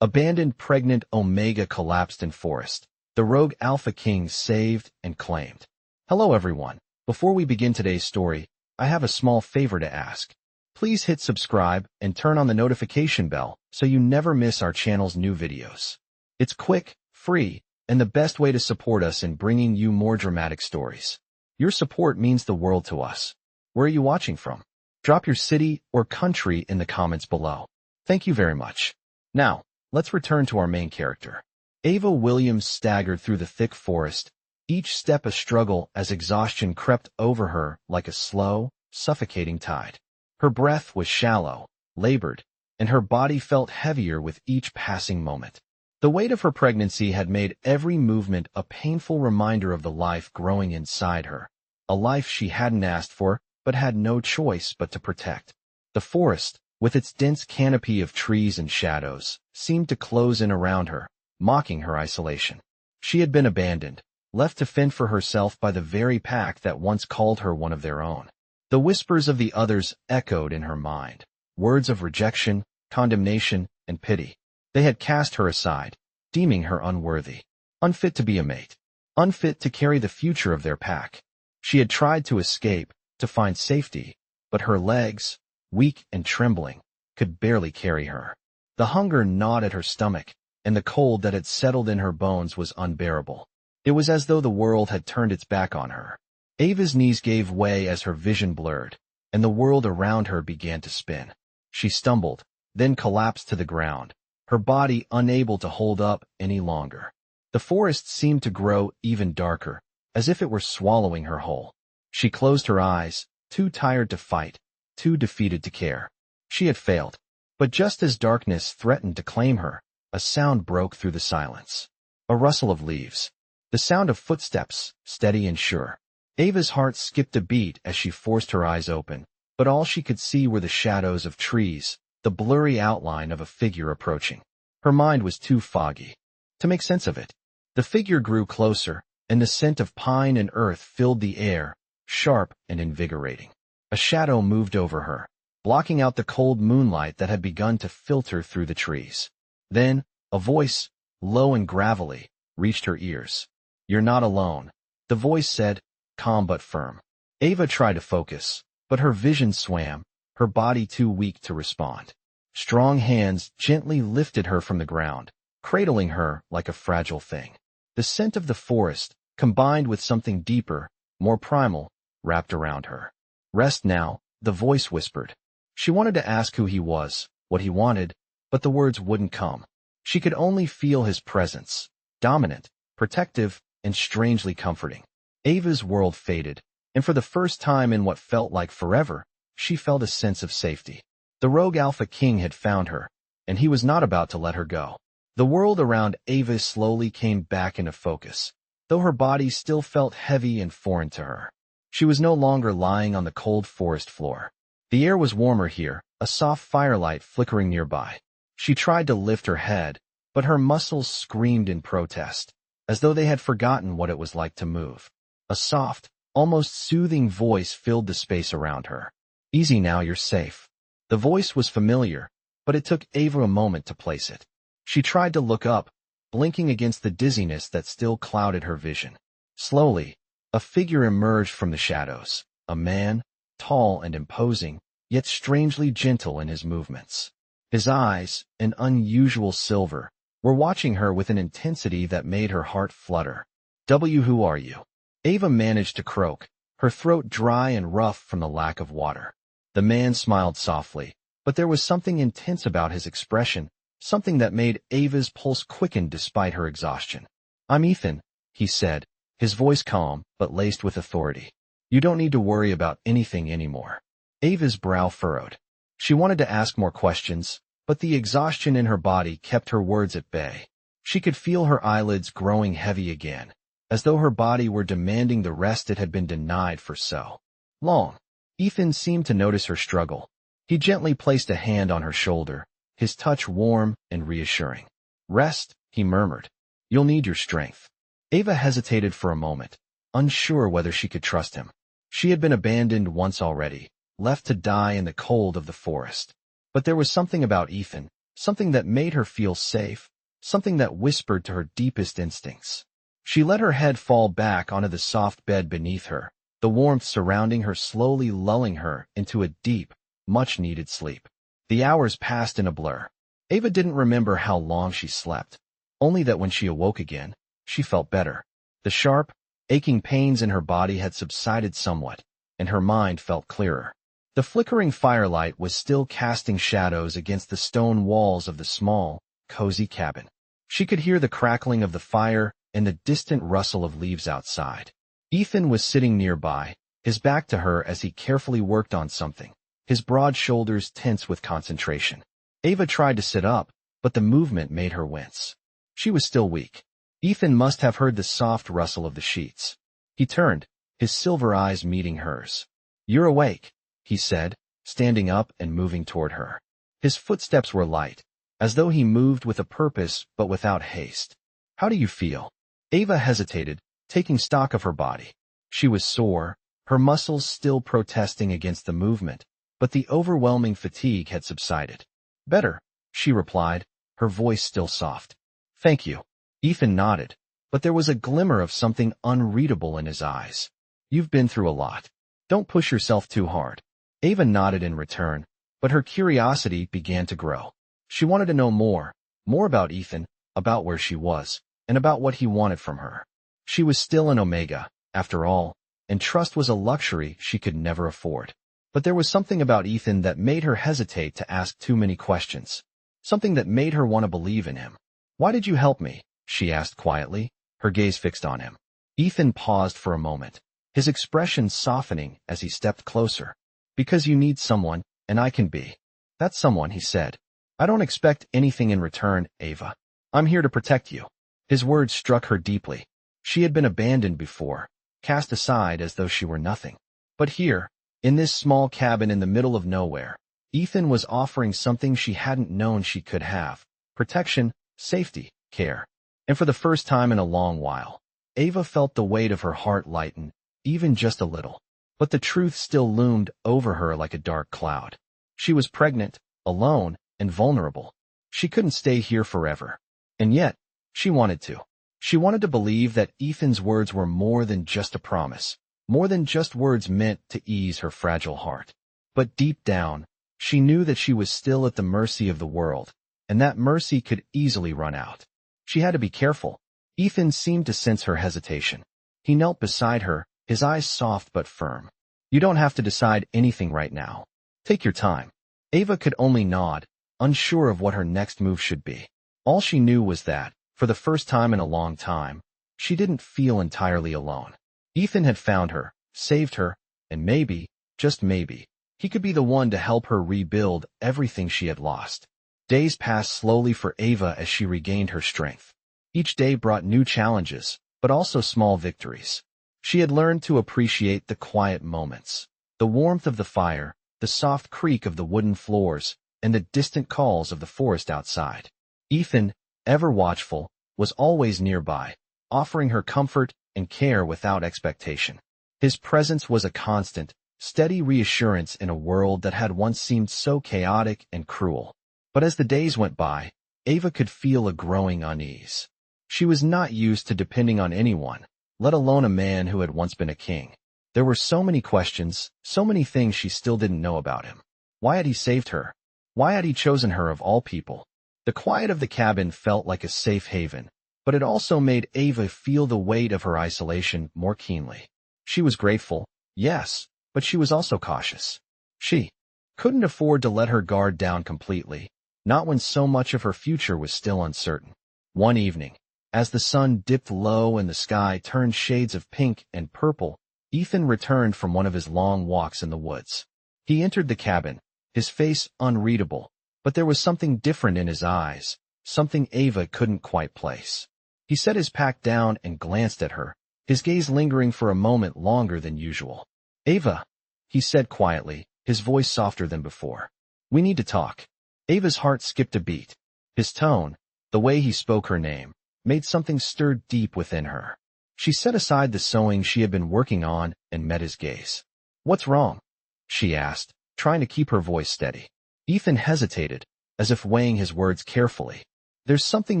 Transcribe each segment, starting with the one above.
Abandoned pregnant Omega collapsed in forest. The rogue Alpha King saved and claimed. Hello everyone. Before we begin today's story, I have a small favor to ask. Please hit subscribe and turn on the notification bell so you never miss our channel's new videos. It's quick, free, and the best way to support us in bringing you more dramatic stories. Your support means the world to us. Where are you watching from? Drop your city or country in the comments below. Thank you very much. Now, let's return to our main character. Ava Williams staggered through the thick forest, each step a struggle as exhaustion crept over her like a slow, suffocating tide. Her breath was shallow, labored, and her body felt heavier with each passing moment. The weight of her pregnancy had made every movement a painful reminder of the life growing inside her, a life she hadn't asked for but had no choice but to protect. The forest, with its dense canopy of trees and shadows, seemed to close in around her, mocking her isolation. She had been abandoned, left to fend for herself by the very pack that once called her one of their own. The whispers of the others echoed in her mind, words of rejection, condemnation, and pity. They had cast her aside, deeming her unworthy, unfit to be a mate, unfit to carry the future of their pack. She had tried to escape, to find safety, but her legs, weak and trembling, could barely carry her. The hunger gnawed at her stomach, and the cold that had settled in her bones was unbearable. It was as though the world had turned its back on her. Ava's knees gave way as her vision blurred, and the world around her began to spin. She stumbled, then collapsed to the ground, her body unable to hold up any longer. The forest seemed to grow even darker, as if it were swallowing her whole. She closed her eyes, too tired to fight, too defeated to care. She had failed. But just as darkness threatened to claim her, a sound broke through the silence. A rustle of leaves. The sound of footsteps, steady and sure. Ava's heart skipped a beat as she forced her eyes open, but all she could see were the shadows of trees, the blurry outline of a figure approaching. Her mind was too foggy to make sense of it. The figure grew closer, and the scent of pine and earth filled the air, sharp and invigorating. A shadow moved over her, blocking out the cold moonlight that had begun to filter through the trees. Then, a voice, low and gravelly, reached her ears. "You're not alone," the voice said, calm but firm. Ava tried to focus, but her vision swam, her body too weak to respond. Strong hands gently lifted her from the ground, cradling her like a fragile thing. The scent of the forest, combined with something deeper, more primal, wrapped around her. "Rest now," the voice whispered. She wanted to ask who he was, what he wanted, but the words wouldn't come. She could only feel his presence, dominant, protective, and strangely comforting. Ava's world faded, and for the first time in what felt like forever, she felt a sense of safety. The rogue Alpha King had found her, and he was not about to let her go. The world around Ava slowly came back into focus, though her body still felt heavy and foreign to her. She was no longer lying on the cold forest floor. The air was warmer here, a soft firelight flickering nearby. She tried to lift her head, but her muscles screamed in protest, as though they had forgotten what it was like to move. A soft, almost soothing voice filled the space around her. "Easy now, you're safe." The voice was familiar, but it took Ava a moment to place it. She tried to look up, blinking against the dizziness that still clouded her vision. Slowly, a figure emerged from the shadows, a man, tall and imposing, yet strangely gentle in his movements. His eyes, an unusual silver, were watching her with an intensity that made her heart flutter. Who are you?" Ava managed to croak, her throat dry and rough from the lack of water. The man smiled softly, but there was something intense about his expression, something that made Ava's pulse quicken despite her exhaustion. "I'm Ethan," he said, his voice calm but laced with authority. "You don't need to worry about anything anymore." Ava's brow furrowed. She wanted to ask more questions, but the exhaustion in her body kept her words at bay. She could feel her eyelids growing heavy again, as though her body were demanding the rest it had been denied for so long. Ethan seemed to notice her struggle. He gently placed a hand on her shoulder, his touch warm and reassuring. "Rest," he murmured. "You'll need your strength." Ava hesitated for a moment, unsure whether she could trust him. She had been abandoned once already, left to die in the cold of the forest. But there was something about Ethan, something that made her feel safe, something that whispered to her deepest instincts. She let her head fall back onto the soft bed beneath her, the warmth surrounding her slowly lulling her into a deep, much-needed sleep. The hours passed in a blur. Ava didn't remember how long she slept, only that when she awoke again, she felt better. The sharp, aching pains in her body had subsided somewhat, and her mind felt clearer. The flickering firelight was still casting shadows against the stone walls of the small, cozy cabin. She could hear the crackling of the fire and the distant rustle of leaves outside. Ethan was sitting nearby, his back to her as he carefully worked on something, his broad shoulders tense with concentration. Ava tried to sit up, but the movement made her wince. She was still weak. Ethan must have heard the soft rustle of the sheets. He turned, his silver eyes meeting hers. "You're awake," he said, standing up and moving toward her. His footsteps were light, as though he moved with a purpose but without haste. "How do you feel?" Ava hesitated, taking stock of her body. She was sore, her muscles still protesting against the movement, but the overwhelming fatigue had subsided. "Better," she replied, her voice still soft. "Thank you." Ethan nodded, but there was a glimmer of something unreadable in his eyes. "You've been through a lot. Don't push yourself too hard." Ava nodded in return, but her curiosity began to grow. She wanted to know more about Ethan, about where she was, and about what he wanted from her. She was still an Omega, after all, and trust was a luxury she could never afford. But there was something about Ethan that made her hesitate to ask too many questions, something that made her want to believe in him. "Why did you help me?" she asked quietly, her gaze fixed on him. Ethan paused for a moment, his expression softening as he stepped closer. "Because you need someone, and I can be that someone," he said. "I don't expect anything in return, Ava. I'm here to protect you." His words struck her deeply. She had been abandoned before, cast aside as though she were nothing. But here, in this small cabin in the middle of nowhere, Ethan was offering something she hadn't known she could have: protection, safety, care. And for the first time in a long while, Ava felt the weight of her heart lighten, even just a little. But the truth still loomed over her like a dark cloud. She was pregnant, alone, and vulnerable. She couldn't stay here forever. And yet, she wanted to. She wanted to believe that Ethan's words were more than just a promise, more than just words meant to ease her fragile heart. But deep down, she knew that she was still at the mercy of the world, and that mercy could easily run out. She had to be careful. Ethan seemed to sense her hesitation. He knelt beside her, his eyes soft but firm. "You don't have to decide anything right now. Take your time." Ava could only nod, unsure of what her next move should be. All she knew was that, for the first time in a long time, she didn't feel entirely alone. Ethan had found her, saved her, and maybe, just maybe, he could be the one to help her rebuild everything she had lost. Days passed slowly for Ava as she regained her strength. Each day brought new challenges, but also small victories. She had learned to appreciate the quiet moments, the warmth of the fire, the soft creak of the wooden floors, and the distant calls of the forest outside. Ethan, ever watchful, was always nearby, offering her comfort and care without expectation. His presence was a constant, steady reassurance in a world that had once seemed so chaotic and cruel. But as the days went by, Ava could feel a growing unease. She was not used to depending on anyone, let alone a man who had once been a king. There were so many questions, so many things she still didn't know about him. Why had he saved her? Why had he chosen her of all people? The quiet of the cabin felt like a safe haven, but it also made Ava feel the weight of her isolation more keenly. She was grateful, yes, but she was also cautious. She couldn't afford to let her guard down completely, not when so much of her future was still uncertain. One evening, as the sun dipped low and the sky turned shades of pink and purple, Ethan returned from one of his long walks in the woods. He entered the cabin, his face unreadable, but there was something different in his eyes, something Ava couldn't quite place. He set his pack down and glanced at her, his gaze lingering for a moment longer than usual. "Ava," he said quietly, his voice softer than before. "We need to talk." Ava's heart skipped a beat. His tone, the way he spoke her name, made something stir deep within her. She set aside the sewing she had been working on and met his gaze. "What's wrong?" she asked, trying to keep her voice steady. Ethan hesitated, as if weighing his words carefully. "There's something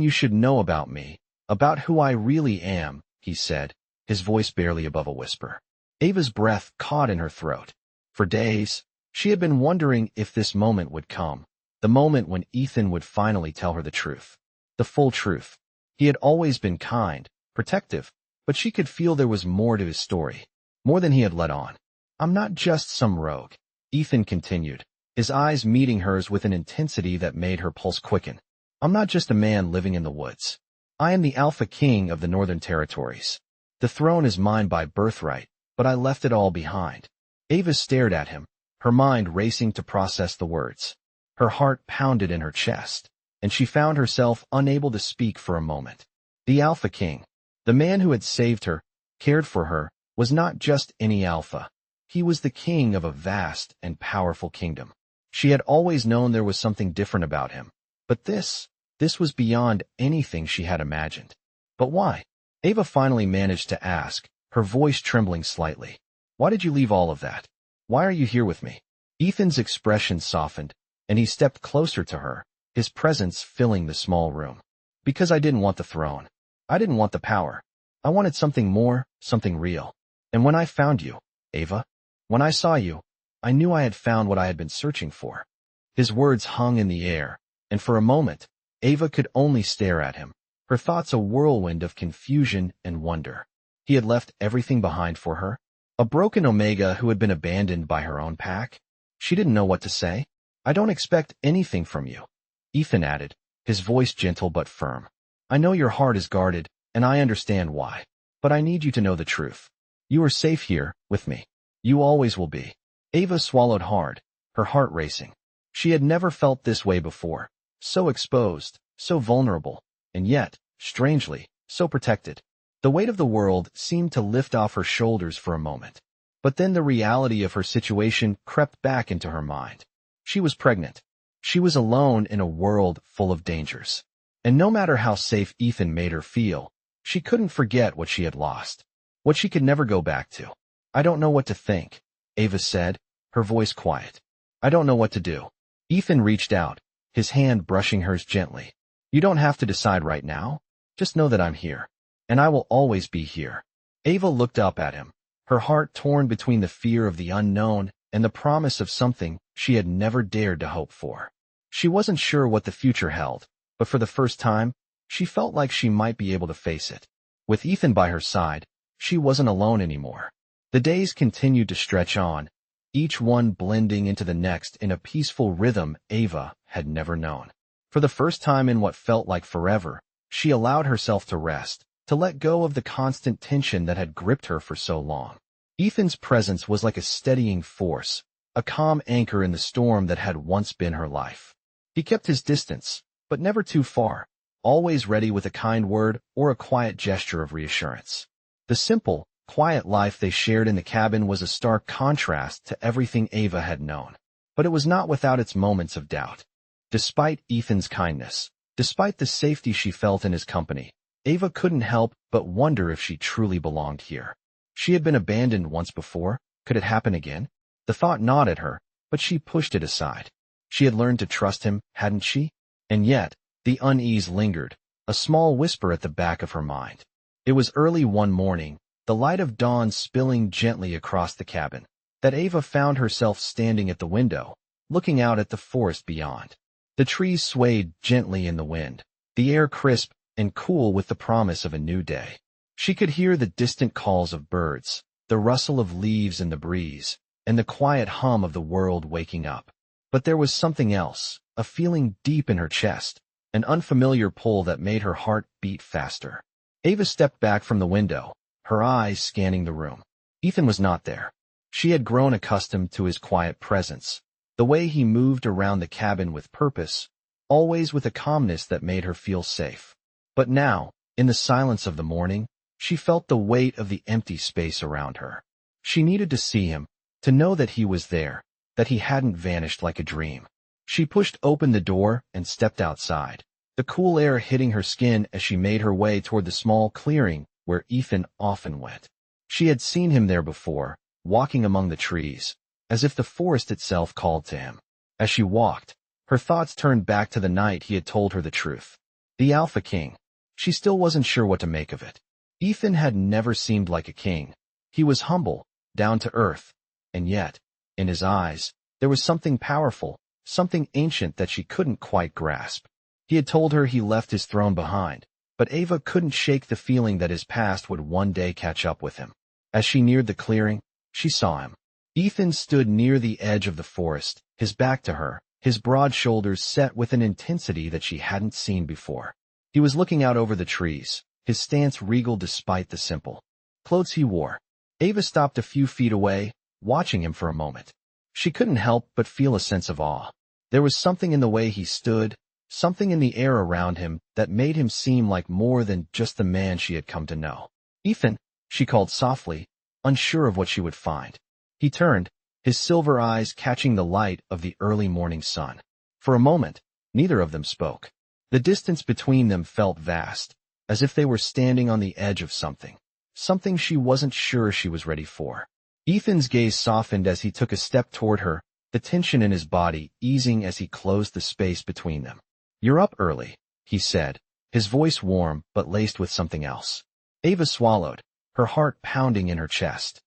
you should know about me, about who I really am," he said, his voice barely above a whisper. Ava's breath caught in her throat. For days, she had been wondering if this moment would come, the moment when Ethan would finally tell her the truth. The full truth. He had always been kind, protective, but she could feel there was more to his story, more than he had let on. "I'm not just some rogue," Ethan continued, his eyes meeting hers with an intensity that made her pulse quicken. "I'm not just a man living in the woods. I am the Alpha King of the Northern Territories. The throne is mine by birthright, but I left it all behind." Ava stared at him, her mind racing to process the words. Her heart pounded in her chest, and she found herself unable to speak for a moment. The Alpha King, the man who had saved her, cared for her, was not just any alpha. He was the king of a vast and powerful kingdom. She had always known there was something different about him, but this was beyond anything she had imagined. "But why?" Ava finally managed to ask, her voice trembling slightly. "Why did you leave all of that? Why are you here with me?" Ethan's expression softened, and he stepped closer to her, his presence filling the small room. "Because I didn't want the throne. I didn't want the power. I wanted something more, something real. And when I found you, Ava, when I saw you, I knew I had found what I had been searching for." His words hung in the air, and for a moment, Ava could only stare at him, her thoughts a whirlwind of confusion and wonder. He had left everything behind for her, a broken Omega who had been abandoned by her own pack. She didn't know what to say. "I don't expect anything from you," Ethan added, his voice gentle but firm. "I know your heart is guarded, and I understand why. But I need you to know the truth. You are safe here, with me. You always will be." Ava swallowed hard, her heart racing. She had never felt this way before, so exposed, so vulnerable, and yet, strangely, so protected. The weight of the world seemed to lift off her shoulders for a moment. But then the reality of her situation crept back into her mind. She was pregnant. She was alone in a world full of dangers. And no matter how safe Ethan made her feel, she couldn't forget what she had lost, what she could never go back to. "I don't know what to think," Ava said, her voice quiet. "I don't know what to do." Ethan reached out, his hand brushing hers gently. "You don't have to decide right now. Just know that I'm here. And I will always be here." Ava looked up at him, her heart torn between the fear of the unknown and the promise of something she had never dared to hope for. She wasn't sure what the future held, but for the first time, she felt like she might be able to face it. With Ethan by her side, she wasn't alone anymore. The days continued to stretch on, each one blending into the next in a peaceful rhythm Ava had never known. For the first time in what felt like forever, she allowed herself to rest, to let go of the constant tension that had gripped her for so long. Ethan's presence was like a steadying force, a calm anchor in the storm that had once been her life. He kept his distance, but never too far, always ready with a kind word or a quiet gesture of reassurance. The simple, quiet life they shared in the cabin was a stark contrast to everything Ava had known. But it was not without its moments of doubt. Despite Ethan's kindness, despite the safety she felt in his company, Ava couldn't help but wonder if she truly belonged here. She had been abandoned once before. Could it happen again? The thought gnawed at her, but she pushed it aside. She had learned to trust him, hadn't she? And yet, the unease lingered, a small whisper at the back of her mind. It was early one morning, the light of dawn spilling gently across the cabin, that Ava found herself standing at the window, looking out at the forest beyond. The trees swayed gently in the wind, the air crisp and cool with the promise of a new day. She could hear the distant calls of birds, the rustle of leaves in the breeze, and the quiet hum of the world waking up. But there was something else, a feeling deep in her chest, an unfamiliar pull that made her heart beat faster. Ava stepped back from the window, her eyes scanning the room. Ethan was not there. She had grown accustomed to his quiet presence, the way he moved around the cabin with purpose, always with a calmness that made her feel safe. But now, in the silence of the morning, she felt the weight of the empty space around her. She needed to see him, to know that he was there, that he hadn't vanished like a dream. She pushed open the door and stepped outside, the cool air hitting her skin as she made her way toward the small clearing where Ethan often went. She had seen him there before, walking among the trees, as if the forest itself called to him. As she walked, Her thoughts turned back to the night he had told her the truth. The Alpha King. She still wasn't sure what to make of it. Ethan had never seemed like a king. He was humble, down to earth, and yet, in his eyes, there was something powerful, something ancient that she couldn't quite grasp. He had told her he left his throne behind, but Ava couldn't shake the feeling that his past would one day catch up with him. As she neared the clearing, she saw him. Ethan stood near the edge of the forest, his back to her, his broad shoulders set with an intensity that she hadn't seen before. He was looking out over the trees, his stance regal despite the simple clothes he wore. Ava stopped a few feet away, watching him for a moment. She couldn't help but feel a sense of awe. There was something in the way he stood, something in the air around him that made him seem like more than just the man she had come to know. "Ethan," she called softly, unsure of what she would find. He turned, his silver eyes catching the light of the early morning sun. For a moment, neither of them spoke. The distance between them felt vast, as if they were standing on the edge of something she wasn't sure she was ready for. Ethan's gaze softened as he took a step toward her, the tension in his body easing as he closed the space between them. "You're up early," he said, his voice warm but laced with something else. Ava swallowed, her heart pounding in her chest.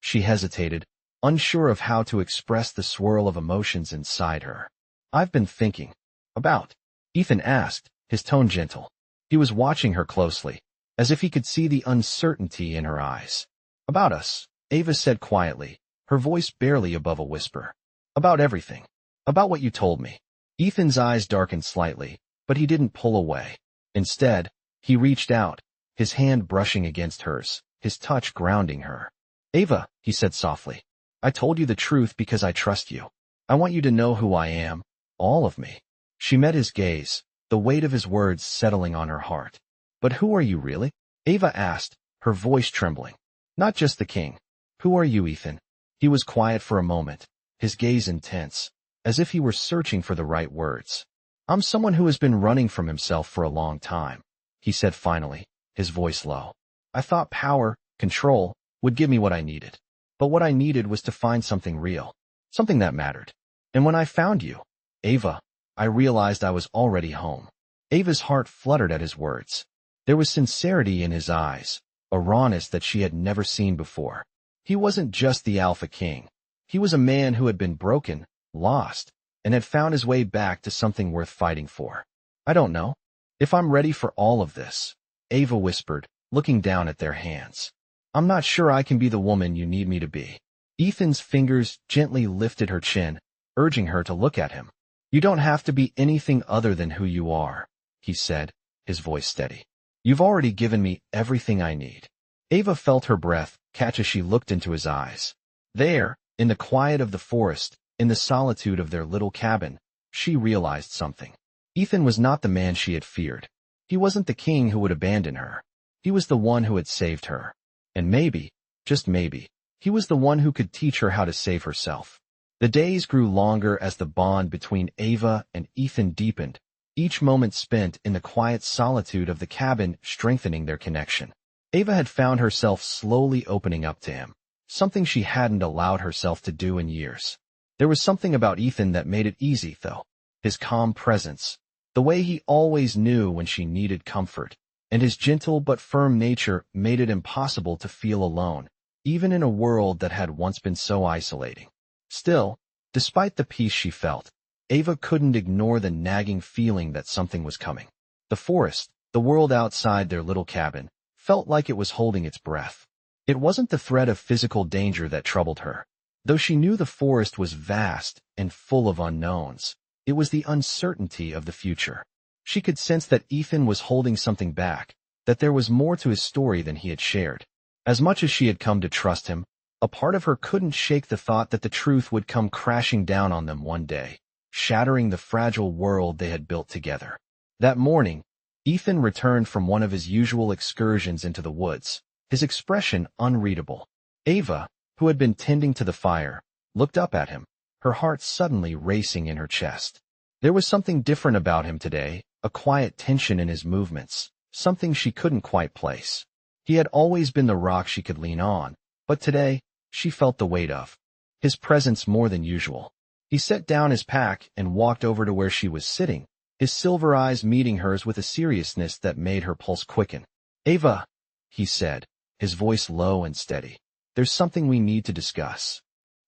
She hesitated, unsure of how to express the swirl of emotions inside her. "I've been thinking." "About?" Ethan asked, his tone gentle. He was watching her closely, as if he could see the uncertainty in her eyes. "About us," Ava said quietly, her voice barely above a whisper. "About everything. About what you told me." Ethan's eyes darkened slightly, but he didn't pull away. Instead, he reached out, his hand brushing against hers, his touch grounding her. "Ava," he said softly, "I told you the truth because I trust you. I want you to know who I am, all of me." She met his gaze, the weight of his words settling on her heart. "But who are you really?" Ava asked, her voice trembling. "Not just the king. Who are you, Ethan?" He was quiet for a moment, his gaze intense, as if he were searching for the right words. "I'm someone who has been running from himself for a long time," he said finally, his voice low. "I thought power, control, would give me what I needed. But what I needed was to find something real, something that mattered. And when I found you, Ava, I realized I was already home." Ava's heart fluttered at his words. There was sincerity in his eyes, a rawness that she had never seen before. He wasn't just the Alpha King. He was a man who had been broken, lost, and had found his way back to something worth fighting for. "I don't know if I'm ready for all of this," Ava whispered, looking down at their hands. "I'm not sure I can be the woman you need me to be." Ethan's fingers gently lifted her chin, urging her to look at him. "You don't have to be anything other than who you are," he said, his voice steady. "You've already given me everything I need." Ava felt her breath catch as she looked into his eyes. There, in the quiet of the forest, in the solitude of their little cabin, she realized something. Ethan was not the man she had feared. He wasn't the king who would abandon her. He was the one who had saved her. And maybe, just maybe, he was the one who could teach her how to save herself. The days grew longer as the bond between Ava and Ethan deepened, each moment spent in the quiet solitude of the cabin strengthening their connection. Ava had found herself slowly opening up to him, something she hadn't allowed herself to do in years. There was something about Ethan that made it easy, though. His calm presence, the way he always knew when she needed comfort, and his gentle but firm nature made it impossible to feel alone, even in a world that had once been so isolating. Still, despite the peace she felt, Ava couldn't ignore the nagging feeling that something was coming. The forest, the world outside their little cabin, felt like it was holding its breath. It wasn't the threat of physical danger that troubled her, though she knew the forest was vast and full of unknowns. It was the uncertainty of the future. She could sense that Ethan was holding something back, that there was more to his story than he had shared. As much as she had come to trust him, a part of her couldn't shake the thought that the truth would come crashing down on them one day, shattering the fragile world they had built together. That morning, Ethan returned from one of his usual excursions into the woods, his expression unreadable. Ava, who had been tending to the fire, looked up at him, her heart suddenly racing in her chest. There was something different about him today, a quiet tension in his movements, something she couldn't quite place. He had always been the rock she could lean on, but today, she felt the weight of his presence more than usual. He set down his pack and walked over to where she was sitting, his silver eyes meeting hers with a seriousness that made her pulse quicken. "Ava," he said, his voice low and steady. "There's something we need to discuss."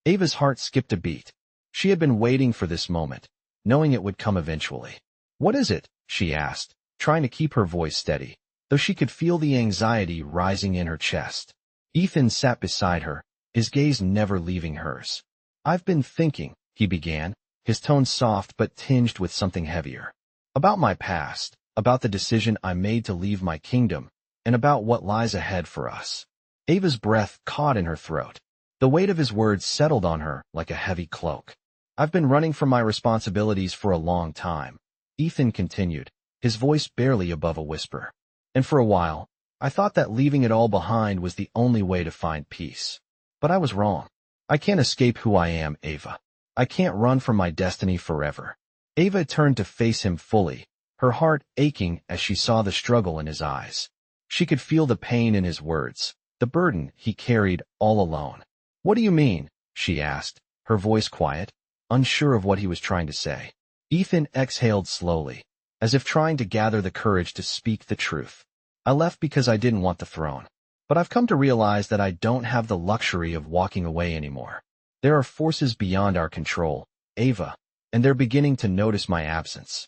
Ava's heart skipped a beat. She had been waiting for this moment, knowing it would come eventually. "What is it?" she asked, trying to keep her voice steady, though she could feel the anxiety rising in her chest. Ethan sat beside her, his gaze never leaving hers. "I've been thinking," he began, his tone soft but tinged with something heavier. "About my past, about the decision I made to leave my kingdom, and about what lies ahead for us." Ava's breath caught in her throat. The weight of his words settled on her like a heavy cloak. "I've been running from my responsibilities for a long time," Ethan continued, his voice barely above a whisper. "And for a while, I thought that leaving it all behind was the only way to find peace. But I was wrong. I can't escape who I am, Ava. I can't run from my destiny forever." Ava turned to face him fully, her heart aching as she saw the struggle in his eyes. She could feel the pain in his words, the burden he carried all alone. "What do you mean?" she asked, her voice quiet, unsure of what he was trying to say. Ethan exhaled slowly, as if trying to gather the courage to speak the truth. "I left because I didn't want the throne. But I've come to realize that I don't have the luxury of walking away anymore. There are forces beyond our control, Ava, and they're beginning to notice my absence."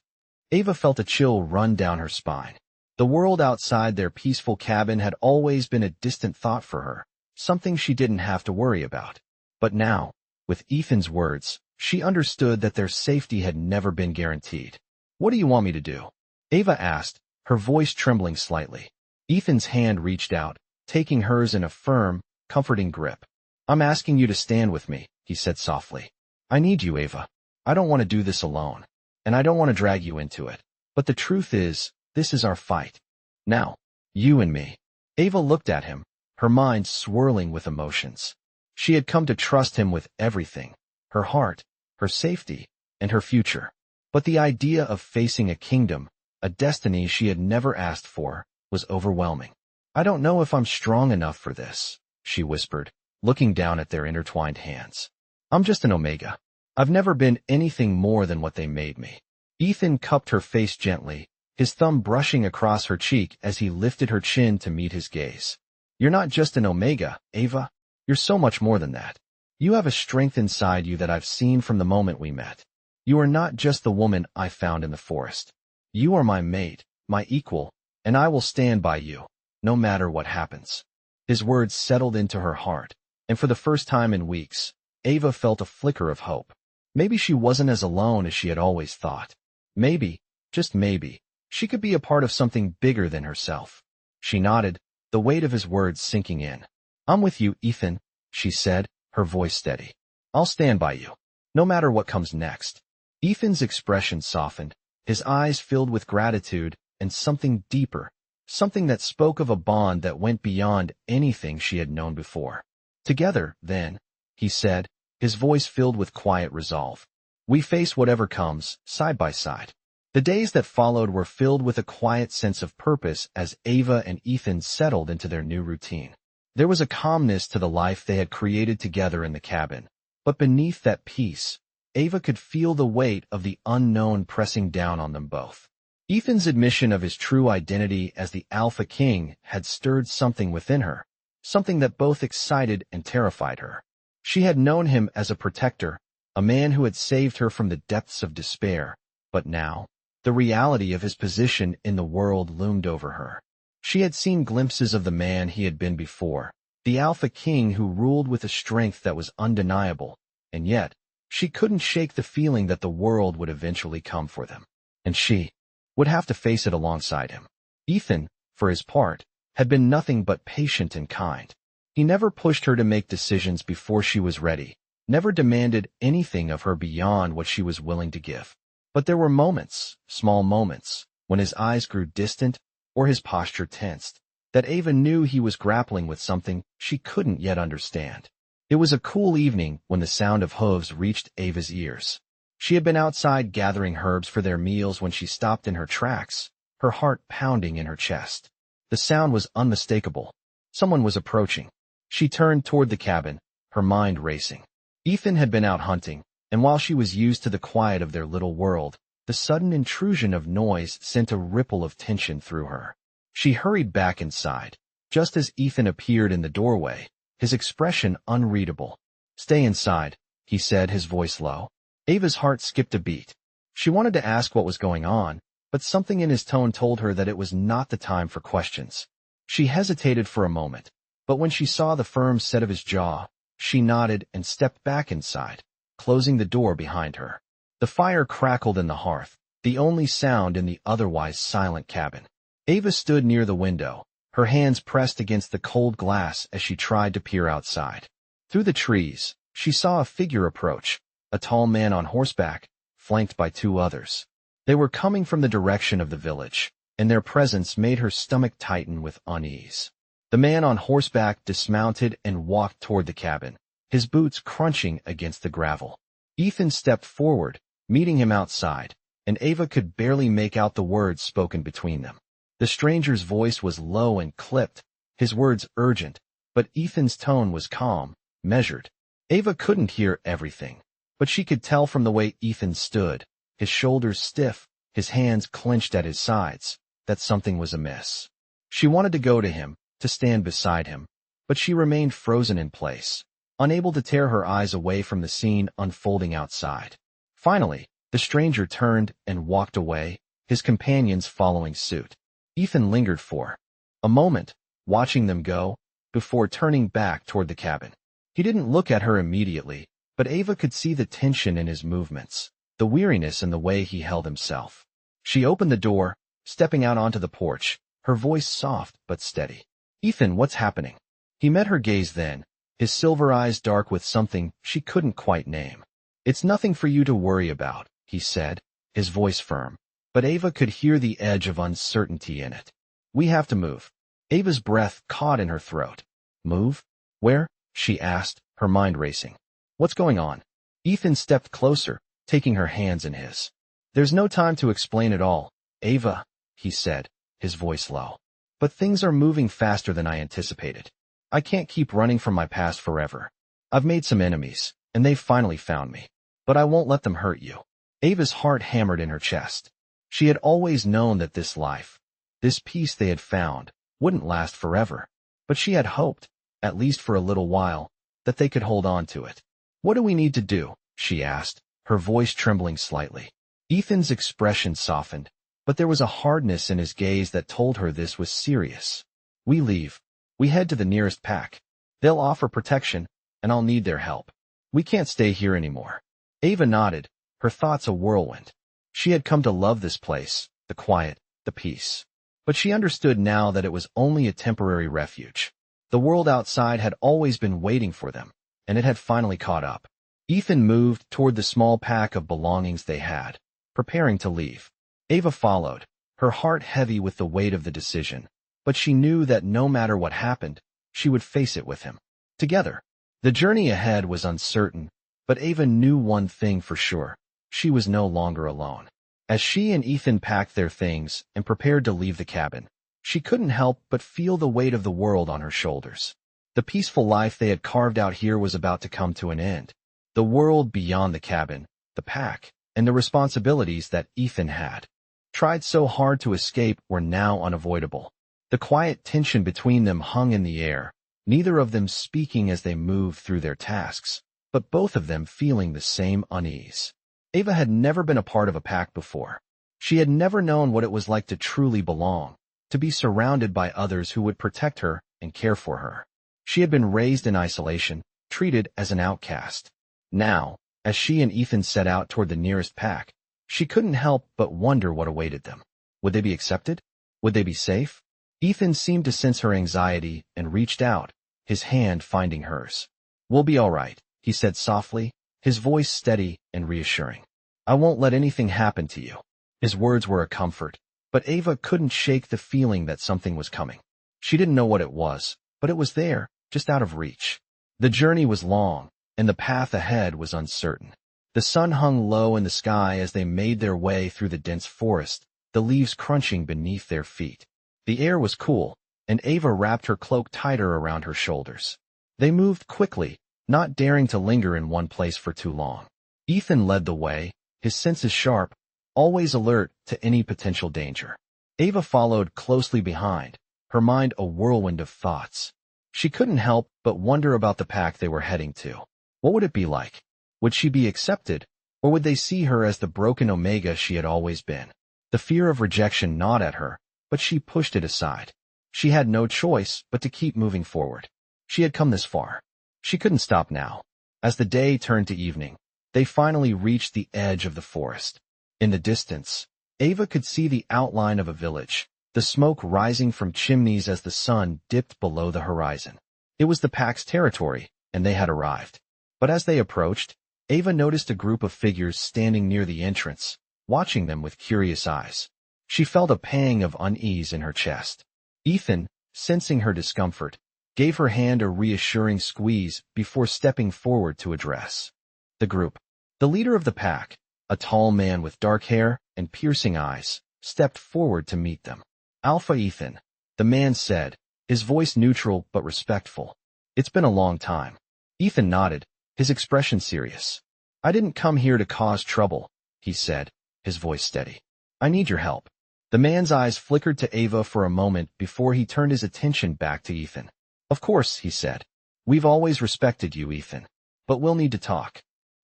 Ava felt a chill run down her spine. The world outside their peaceful cabin had always been a distant thought for her, something she didn't have to worry about. But now, with Ethan's words, she understood that their safety had never been guaranteed. "What do you want me to do?" Ava asked, her voice trembling slightly. Ethan's hand reached out, taking hers in a firm, comforting grip. "I'm asking you to stand with me," he said softly. "I need you, Ava. I don't want to do this alone, and I don't want to drag you into it. But the truth is, this is our fight. Now, you and me." Ava looked at him, her mind swirling with emotions. She had come to trust him with everything, her heart, her safety, and her future. But the idea of facing a kingdom, a destiny she had never asked for, was overwhelming. "I don't know if I'm strong enough for this," she whispered, looking down at their intertwined hands. "I'm just an Omega. I've never been anything more than what they made me." Ethan cupped her face gently, his thumb brushing across her cheek as he lifted her chin to meet his gaze. "You're not just an Omega, Ava. You're so much more than that. You have a strength inside you that I've seen from the moment we met. You are not just the woman I found in the forest. You are my mate, my equal, and I will stand by you, no matter what happens." His words settled into her heart, and for the first time in weeks, Ava felt a flicker of hope. Maybe she wasn't as alone as she had always thought. Maybe, just maybe, she could be a part of something bigger than herself. She nodded, the weight of his words sinking in. "I'm with you, Ethan," she said, her voice steady. "I'll stand by you, no matter what comes next." Ethan's expression softened, his eyes filled with gratitude and something deeper, something that spoke of a bond that went beyond anything she had known before. "Together, then," he said, his voice filled with quiet resolve. "We face whatever comes, side by side." The days that followed were filled with a quiet sense of purpose as Ava and Ethan settled into their new routine. There was a calmness to the life they had created together in the cabin, but beneath that peace, Ava could feel the weight of the unknown pressing down on them both. Ethan's admission of his true identity as the Alpha King had stirred something within her, something that both excited and terrified her. She had known him as a protector, a man who had saved her from the depths of despair, but now, the reality of his position in the world loomed over her. She had seen glimpses of the man he had been before, the Alpha King who ruled with a strength that was undeniable, and yet, she couldn't shake the feeling that the world would eventually come for them, and she would have to face it alongside him. Ethan, for his part, had been nothing but patient and kind. He never pushed her to make decisions before she was ready, never demanded anything of her beyond what she was willing to give. But there were moments, small moments, when his eyes grew distant or his posture tensed, that Ava knew he was grappling with something she couldn't yet understand. It was a cool evening when the sound of hooves reached Ava's ears. She had been outside gathering herbs for their meals when she stopped in her tracks, her heart pounding in her chest. The sound was unmistakable. Someone was approaching. She turned toward the cabin, her mind racing. Ethan had been out hunting, and while she was used to the quiet of their little world, the sudden intrusion of noise sent a ripple of tension through her. She hurried back inside, just as Ethan appeared in the doorway, his expression unreadable. "Stay inside," he said, his voice low. Ava's heart skipped a beat. She wanted to ask what was going on, but something in his tone told her that it was not the time for questions. She hesitated for a moment, but when she saw the firm set of his jaw, she nodded and stepped back inside, closing the door behind her. The fire crackled in the hearth, the only sound in the otherwise silent cabin. Ava stood near the window, her hands pressed against the cold glass as she tried to peer outside. Through the trees, she saw a figure approach, a tall man on horseback, flanked by two others. They were coming from the direction of the village, and their presence made her stomach tighten with unease. The man on horseback dismounted and walked toward the cabin, his boots crunching against the gravel. Ethan stepped forward, meeting him outside, and Ava could barely make out the words spoken between them. The stranger's voice was low and clipped, his words urgent, but Ethan's tone was calm, measured. Ava couldn't hear everything, but she could tell from the way Ethan stood, his shoulders stiff, his hands clenched at his sides, that something was amiss. She wanted to go to him, to stand beside him, but she remained frozen in place, unable to tear her eyes away from the scene unfolding outside. Finally, the stranger turned and walked away, his companions following suit. Ethan lingered for a moment, watching them go, before turning back toward the cabin. He didn't look at her immediately, but Ava could see the tension in his movements, the weariness in the way he held himself. She opened the door, stepping out onto the porch, her voice soft but steady. "Ethan, what's happening?" He met her gaze then, his silver eyes dark with something she couldn't quite name. "It's nothing for you to worry about," he said, his voice firm, but Ava could hear the edge of uncertainty in it. "We have to move." Ava's breath caught in her throat. "Move? Where?" she asked, her mind racing. "What's going on?" Ethan stepped closer, taking her hands in his. "There's no time to explain it all, Ava," he said, his voice low. "But things are moving faster than I anticipated. I can't keep running from my past forever. I've made some enemies, and they've finally found me. But I won't let them hurt you." Ava's heart hammered in her chest. She had always known that this life, this peace they had found, wouldn't last forever. But she had hoped, at least for a little while, that they could hold on to it. "What do we need to do?" she asked, her voice trembling slightly. Ethan's expression softened, but there was a hardness in his gaze that told her this was serious. "We leave. We head to the nearest pack. They'll offer protection, and I'll need their help. We can't stay here anymore." Ava nodded, her thoughts a whirlwind. She had come to love this place, the quiet, the peace. But she understood now that it was only a temporary refuge. The world outside had always been waiting for them, and it had finally caught up. Ethan moved toward the small pack of belongings they had, preparing to leave. Ava followed, her heart heavy with the weight of the decision, but she knew that no matter what happened, she would face it with him. Together. The journey ahead was uncertain, but Ava knew one thing for sure. She was no longer alone. As she and Ethan packed their things and prepared to leave the cabin, she couldn't help but feel the weight of the world on her shoulders. The peaceful life they had carved out here was about to come to an end. The world beyond the cabin, the pack, and the responsibilities that Ethan had tried so hard to escape were now unavoidable. The quiet tension between them hung in the air, neither of them speaking as they moved through their tasks, but both of them feeling the same unease. Ava had never been a part of a pack before. She had never known what it was like to truly belong, to be surrounded by others who would protect her and care for her. She had been raised in isolation, treated as an outcast. Now, as she and Ethan set out toward the nearest pack, she couldn't help but wonder what awaited them. Would they be accepted? Would they be safe? Ethan seemed to sense her anxiety and reached out, his hand finding hers. "We'll be all right," he said softly, his voice steady and reassuring. "I won't let anything happen to you." His words were a comfort, but Ava couldn't shake the feeling that something was coming. She didn't know what it was, but it was there, just out of reach. The journey was long, and the path ahead was uncertain. The sun hung low in the sky as they made their way through the dense forest, the leaves crunching beneath their feet. The air was cool, and Ava wrapped her cloak tighter around her shoulders. They moved quickly, not daring to linger in one place for too long. Ethan led the way, his senses sharp, always alert to any potential danger. Ava followed closely behind, her mind a whirlwind of thoughts. She couldn't help but wonder about the pack they were heading to. What would it be like? Would she be accepted, or would they see her as the broken Omega she had always been? The fear of rejection gnawed at her, but she pushed it aside. She had no choice but to keep moving forward. She had come this far. She couldn't stop now. As the day turned to evening, they finally reached the edge of the forest. In the distance, Ava could see the outline of a village, the smoke rising from chimneys as the sun dipped below the horizon. It was the pack's territory, and they had arrived. But as they approached, Ava noticed a group of figures standing near the entrance, watching them with curious eyes. She felt a pang of unease in her chest. Ethan, sensing her discomfort, gave her hand a reassuring squeeze before stepping forward to address the group. The leader of the pack, a tall man with dark hair and piercing eyes, stepped forward to meet them. "Alpha Ethan," the man said, his voice neutral but respectful. "It's been a long time." Ethan nodded, his expression serious. "I didn't come here to cause trouble," he said, his voice steady. "I need your help." The man's eyes flickered to Ava for a moment before he turned his attention back to Ethan. "Of course," he said. "We've always respected you, Ethan. But we'll need to talk."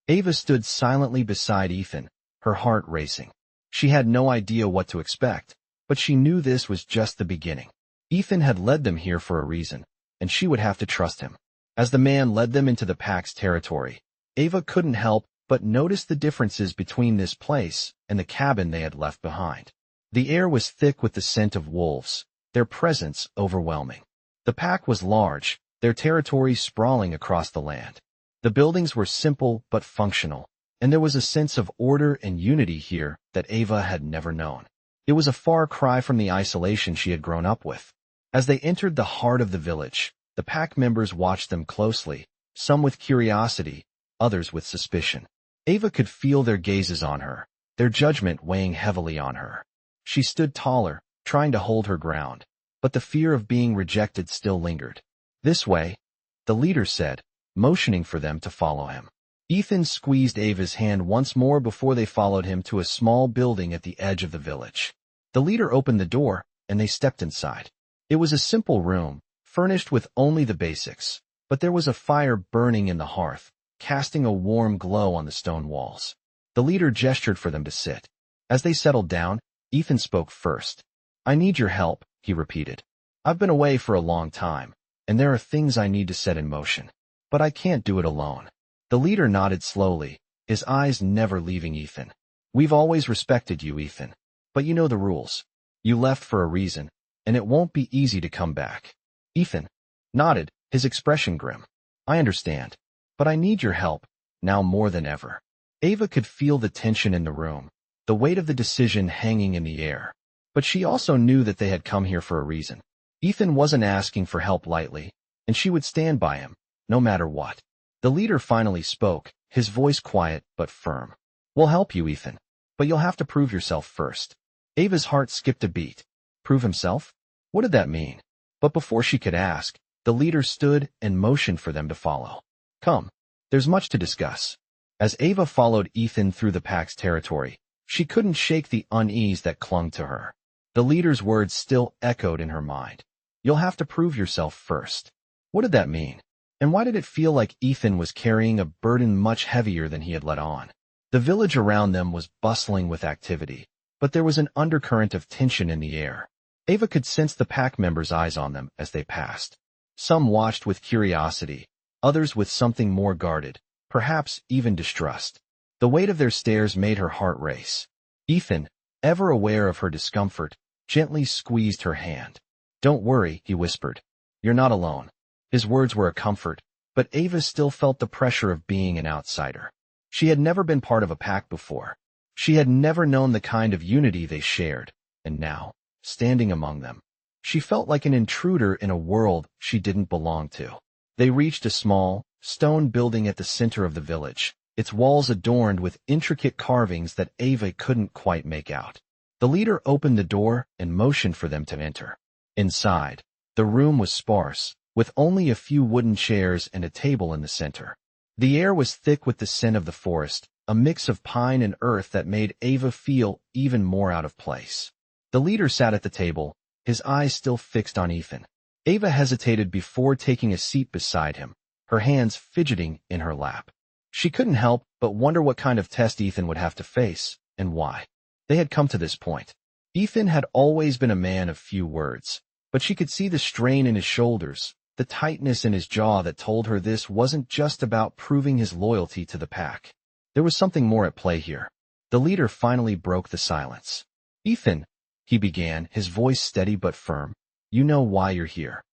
Ava stood silently beside Ethan, her heart racing. She had no idea what to expect, but she knew this was just the beginning. Ethan had led them here for a reason, and she would have to trust him. As the man led them into the pack's territory, Ava couldn't help but notice the differences between this place and the cabin they had left behind. The air was thick with the scent of wolves, their presence overwhelming. The pack was large, their territory sprawling across the land. The buildings were simple but functional, and there was a sense of order and unity here that Ava had never known. It was a far cry from the isolation she had grown up with. As they entered the heart of the village, the pack members watched them closely, some with curiosity, others with suspicion. Ava could feel their gazes on her, their judgment weighing heavily on her. She stood taller, trying to hold her ground, but the fear of being rejected still lingered. "This way," the leader said, motioning for them to follow him. Ethan squeezed Ava's hand once more before they followed him to a small building at the edge of the village. The leader opened the door, and they stepped inside. It was a simple room, furnished with only the basics, but there was a fire burning in the hearth, casting a warm glow on the stone walls. The leader gestured for them to sit. As they settled down, Ethan spoke first. "I need your help," he repeated. "I've been away for a long time, and there are things I need to set in motion. But I can't do it alone." The leader nodded slowly, his eyes never leaving Ethan. "We've always respected you, Ethan. But you know the rules. You left for a reason, and it won't be easy to come back." Ethan nodded, his expression grim. "I understand, but I need your help, now more than ever." Ava could feel the tension in the room, the weight of the decision hanging in the air. But she also knew that they had come here for a reason. Ethan wasn't asking for help lightly, and she would stand by him, no matter what. The leader finally spoke, his voice quiet but firm. "We'll help you, Ethan, but you'll have to prove yourself first." Ava's heart skipped a beat. Prove himself? What did that mean? But before she could ask, the leader stood and motioned for them to follow. "Come, there's much to discuss." As Ava followed Ethan through the pack's territory, she couldn't shake the unease that clung to her. The leader's words still echoed in her mind. "You'll have to prove yourself first." What did that mean? And why did it feel like Ethan was carrying a burden much heavier than he had let on? The village around them was bustling with activity, but there was an undercurrent of tension in the air. Ava could sense the pack members' eyes on them as they passed. Some watched with curiosity, others with something more guarded, perhaps even distrust. The weight of their stares made her heart race. Ethan, ever aware of her discomfort, gently squeezed her hand. "Don't worry," he whispered. "You're not alone." His words were a comfort, but Ava still felt the pressure of being an outsider. She had never been part of a pack before. She had never known the kind of unity they shared, and now, standing among them, she felt like an intruder in a world she didn't belong to. They reached a small, stone building at the center of the village, its walls adorned with intricate carvings that Ava couldn't quite make out. The leader opened the door and motioned for them to enter. Inside, the room was sparse, with only a few wooden chairs and a table in the center. The air was thick with the scent of the forest, a mix of pine and earth that made Ava feel even more out of place. The leader sat at the table, his eyes still fixed on Ethan. Ava hesitated before taking a seat beside him, her hands fidgeting in her lap. She couldn't help but wonder what kind of test Ethan would have to face, and why. They had come to this point. Ethan had always been a man of few words, but she could see the strain in his shoulders, the tightness in his jaw that told her this wasn't just about proving his loyalty to the pack. There was something more at play here. The leader finally broke the silence. "Ethan," he began, his voice steady but firm, "you know why you're here."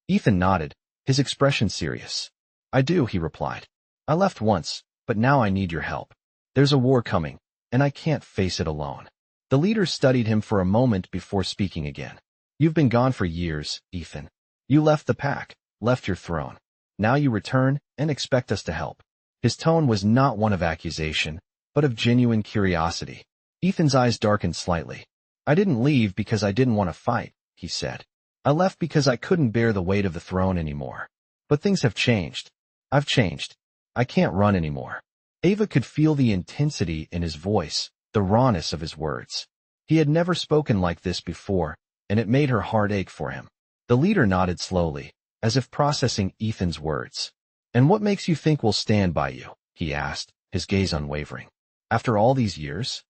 Ethan nodded, his expression serious. "I do," he replied. "I left once, but now I need your help. There's a war coming, and I can't face it alone." The leader studied him for a moment before speaking again. "You've been gone for years, Ethan. You left the pack, left your throne. Now you return and expect us to help." His tone was not one of accusation, but of genuine curiosity. Ethan's eyes darkened slightly. "I didn't leave because I didn't want to fight," he said. "I left because I couldn't bear the weight of the throne anymore. But things have changed. I've changed. I can't run anymore." Ava could feel the intensity in his voice, the rawness of his words. He had never spoken like this before, and it made her heart ache for him. The leader nodded slowly, as if processing Ethan's words. "And what makes you think we'll stand by you?" he asked, his gaze unwavering. "After all these years?"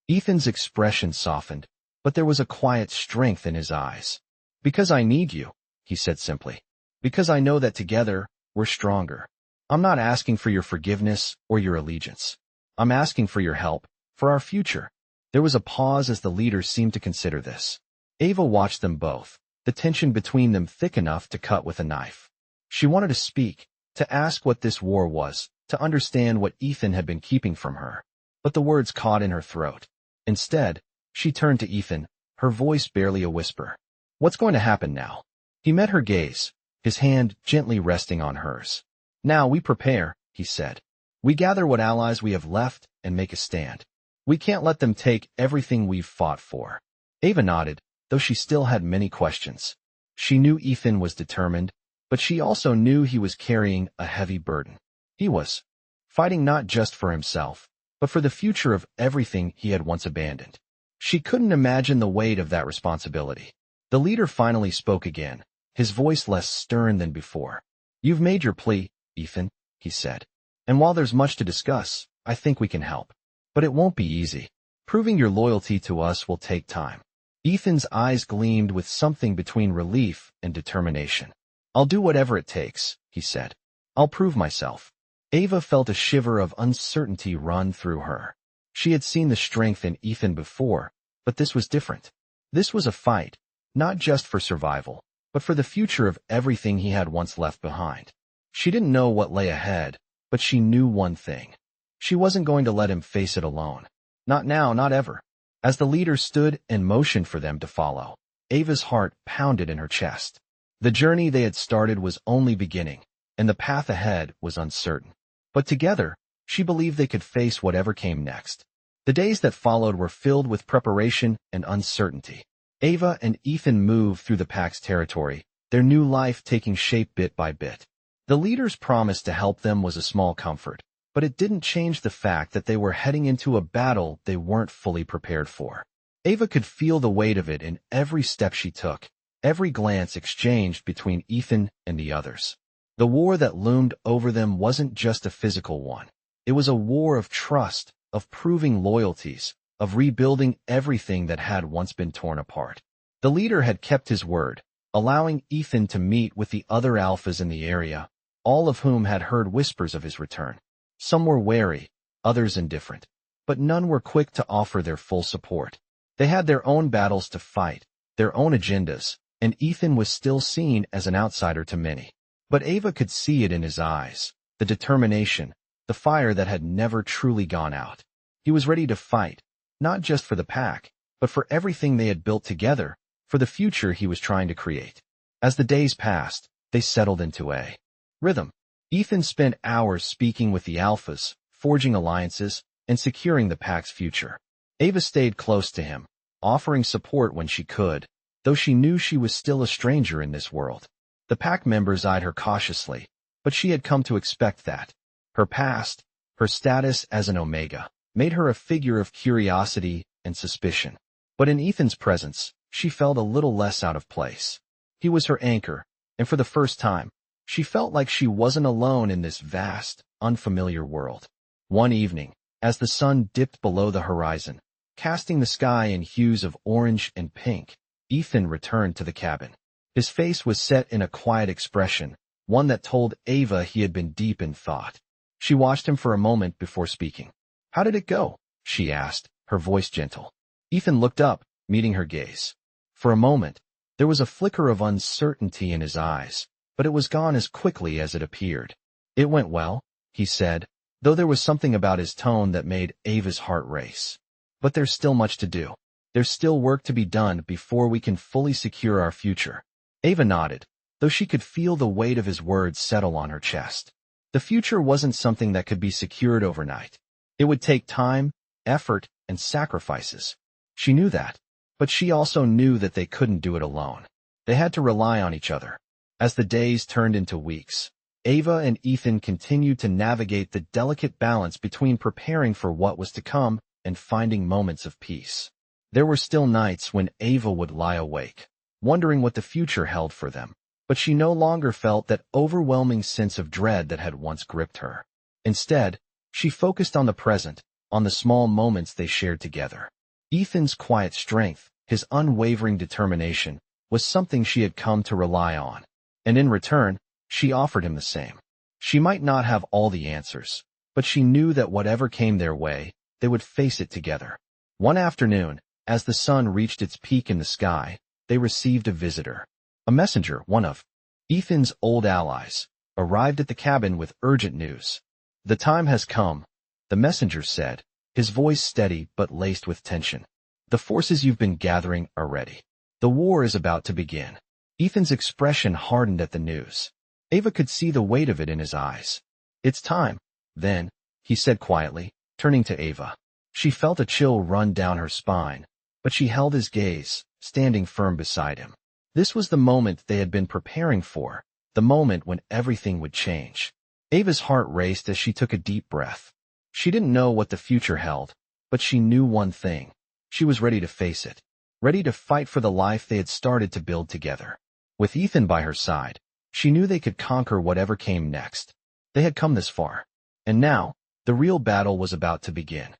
Ethan's expression softened, but there was a quiet strength in his eyes. "Because I need you," he said simply. "Because I know that together, we're stronger. I'm not asking for your forgiveness or your allegiance. I'm asking for your help, for our future." There was a pause as the leader seemed to consider this. Ava watched them both, the tension between them thick enough to cut with a knife. She wanted to speak, to ask what this war was, to understand what Ethan had been keeping from her. But the words caught in her throat. Instead, she turned to Ethan, her voice barely a whisper. "What's going to happen now?" He met her gaze, his hand gently resting on hers. "Now we prepare," he said. "We gather what allies we have left and make a stand. We can't let them take everything we've fought for." Ava nodded, though she still had many questions. She knew Ethan was determined, but she also knew he was carrying a heavy burden. He was fighting not just for himself, but for the future of everything he had once abandoned. She couldn't imagine the weight of that responsibility. The leader finally spoke again, his voice less stern than before. "You've made your plea, Ethan," he said. "And while there's much to discuss, I think we can help. But it won't be easy. Proving your loyalty to us will take time." Ethan's eyes gleamed with something between relief and determination. "I'll do whatever it takes," he said. "I'll prove myself." Ava felt a shiver of uncertainty run through her. She had seen the strength in Ethan before, but this was different. This was a fight, not just for survival, but for the future of everything he had once left behind. She didn't know what lay ahead, but she knew one thing. She wasn't going to let him face it alone. Not now, not ever. As the leader stood and motioned for them to follow, Ava's heart pounded in her chest. The journey they had started was only beginning, and the path ahead was uncertain. But together, she believed they could face whatever came next. The days that followed were filled with preparation and uncertainty. Ava and Ethan moved through the pack's territory, their new life taking shape bit by bit. The leader's promise to help them was a small comfort, but it didn't change the fact that they were heading into a battle they weren't fully prepared for. Ava could feel the weight of it in every step she took, every glance exchanged between Ethan and the others. The war that loomed over them wasn't just a physical one. It was a war of trust, of proving loyalties, of rebuilding everything that had once been torn apart. The leader had kept his word, allowing Ethan to meet with the other alphas in the area, all of whom had heard whispers of his return. Some were wary, others indifferent, but none were quick to offer their full support. They had their own battles to fight, their own agendas, and Ethan was still seen as an outsider to many. But Ava could see it in his eyes, the determination, the fire that had never truly gone out. He was ready to fight, not just for the pack, but for everything they had built together, for the future he was trying to create. As the days passed, they settled into a rhythm. Ethan spent hours speaking with the alphas, forging alliances, and securing the pack's future. Ava stayed close to him, offering support when she could, though she knew she was still a stranger in this world. The pack members eyed her cautiously, but she had come to expect that. Her past, Her status as an Omega made her a figure of curiosity and suspicion. But in Ethan's presence, she felt a little less out of place. He was her anchor, and for the first time, she felt like she wasn't alone in this vast, unfamiliar world. One evening, as the sun dipped below the horizon, casting the sky in hues of orange and pink, Ethan returned to the cabin. His face was set in a quiet expression, one that told Ava he had been deep in thought. She watched him for a moment before speaking. "How did it go?" she asked, her voice gentle. Ethan looked up, meeting her gaze. For a moment, there was a flicker of uncertainty in his eyes, but it was gone as quickly as it appeared. "It went well," he said, though there was something about his tone that made Ava's heart race. "But there's still much to do. There's still work to be done before we can fully secure our future." Ava nodded, though she could feel the weight of his words settle on her chest. The future wasn't something that could be secured overnight. It would take time, effort, and sacrifices. She knew that, but she also knew that they couldn't do it alone. They had to rely on each other. As the days turned into weeks, Ava and Ethan continued to navigate the delicate balance between preparing for what was to come and finding moments of peace. There were still nights when Ava would lie awake, wondering what the future held for them, but she no longer felt that overwhelming sense of dread that had once gripped her. Instead, she focused on the present, on the small moments they shared together. Ethan's quiet strength, his unwavering determination, was something she had come to rely on, and in return, she offered him the same. She might not have all the answers, but she knew that whatever came their way, they would face it together. One afternoon, as the sun reached its peak in the sky, they received a visitor. A messenger, one of Ethan's old allies, arrived at the cabin with urgent news. "The time has come," the messenger said, his voice steady but laced with tension. "The forces you've been gathering are ready. The war is about to begin." Ethan's expression hardened at the news. Ava could see the weight of it in his eyes. "It's time, then," he said quietly, turning to Ava. She felt a chill run down her spine, but she held his gaze, standing firm beside him. This was the moment they had been preparing for, the moment when everything would change. Ava's heart raced as she took a deep breath. She didn't know what the future held, but she knew one thing. She was ready to face it, ready to fight for the life they had started to build together. With Ethan by her side, she knew they could conquer whatever came next. They had come this far, and now, the real battle was about to begin.